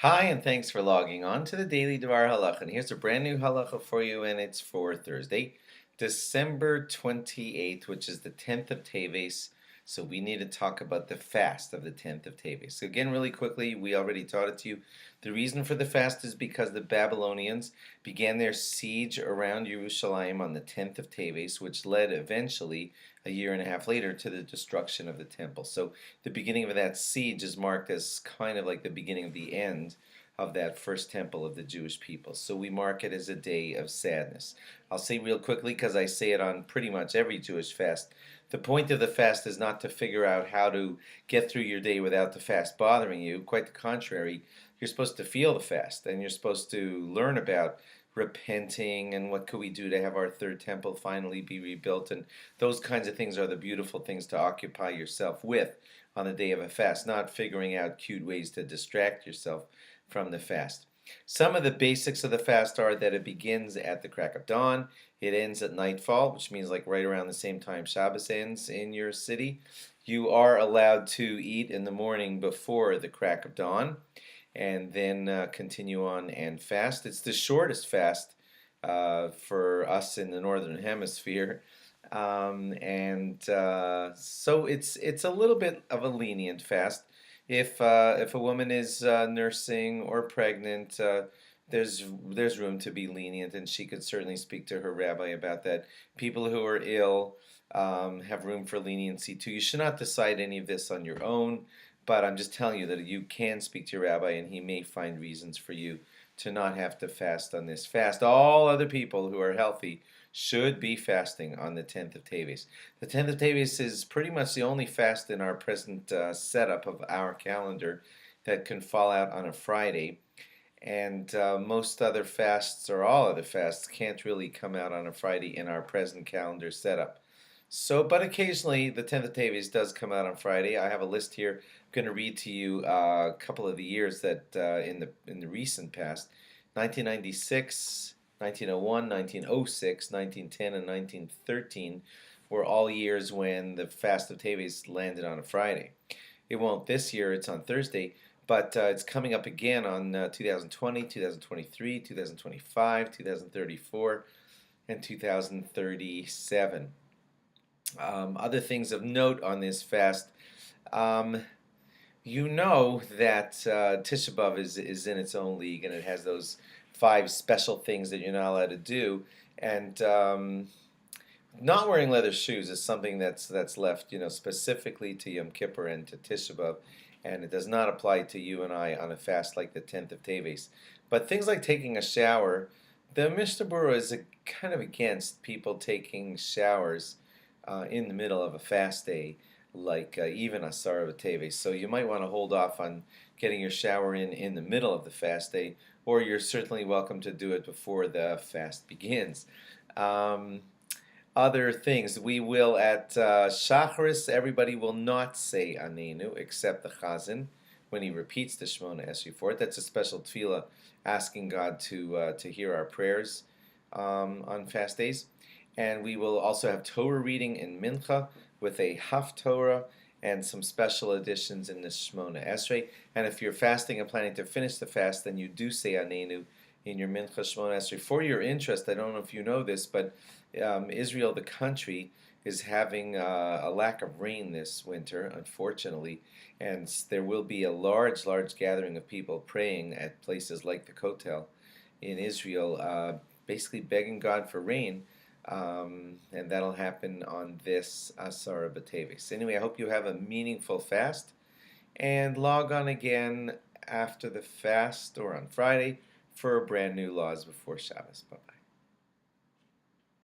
Hi, and thanks for logging on to the Daily DVAR Halacha. And here's a brand new halacha for you, and it's for Thursday, December 28th, which is the 10th of Teves. So we need to talk about the fast of the 10th of Teves. So again, really quickly, we already taught it to you. The reason for the fast is because the Babylonians began their siege around Jerusalem on the 10th of Teves, which led eventually, a year and a half later, to the destruction of the temple. So the beginning of that siege is marked as kind of like the beginning of the end of that first temple of the Jewish people. So we mark it as a day of sadness. I'll say real quickly, because I say it on pretty much every Jewish fast, the point of the fast is not to figure out how to get through your day without the fast bothering you. Quite the contrary, you're supposed to feel the fast, and you're supposed to learn about repenting and what could we do to have our third temple finally be rebuilt, and those kinds of things are the beautiful things to occupy yourself with on the day of a fast, not figuring out cute ways to distract yourself from the fast. Some of the basics of the fast are that it begins at the crack of dawn, it ends at nightfall, which means like right around the same time Shabbos ends in your city. You are allowed to eat in the morning before the crack of dawn, and then continue on and fast. It's the shortest fast for us in the northern hemisphere, and so it's a little bit of a lenient fast. If a woman is nursing or pregnant, there's room to be lenient, and she could certainly speak to her rabbi about that. People who are ill have room for leniency too. You should not decide any of this on your own, but I'm just telling you that you can speak to your rabbi, and he may find reasons for you to not have to fast on this fast. All other people who are healthy should be fasting on the 10th of Teves. The 10th of Teves is pretty much the only fast in our present setup of our calendar that can fall out on a Friday. And most other fasts, or all other fasts, can't really come out on a Friday in our present calendar setup. So, but occasionally the 10th of Teves does come out on Friday. I have a list here. I'm going to read to you a couple of the years that in the recent past: 1996, 1901, 1906, 1910, and 1913 were all years when the fast of Teves landed on a Friday. It won't this year; it's on Thursday. But it's coming up again on 2020, 2023, 2025, 2034, and 2037. Other things of note on this fast, um, you know that Tisha B'Av is in its own league, and it has those five special things that you're not allowed to do. And not wearing leather shoes is something that's left, specifically to Yom Kippur and to Tisha B'Av, and it does not apply to you and I on a fast like the 10th of Teves. But things like taking a shower, the Mishnah Berurah is kind of against people taking showers in the middle of a fast day, like even Asar of Teves. So you might want to hold off on getting your shower in the middle of the fast day, or you're certainly welcome to do it before the fast begins. Um, Other things, we will at Shacharis, everybody will not say Anenu except the Chazan when he repeats the Shemona Esrei for it. That's a special tefillah asking God to hear our prayers on fast days. And we will also have Torah reading in Mincha with a Haftorah and some special additions in the Shemona Esrei. And if you're fasting and planning to finish the fast, then you do say Anenu in your Mincha Shemona Esrei. For your interest, I don't know if you know this, but Israel, the country, is having a lack of rain this winter, unfortunately, and there will be a large gathering of people praying at places like the Kotel in Israel, basically begging God for rain, and that'll happen on this Asara B'Teves. Anyway, I hope you have a meaningful fast, and log on again after the fast or on Friday for brand new laws before Shabbos. Bye-bye.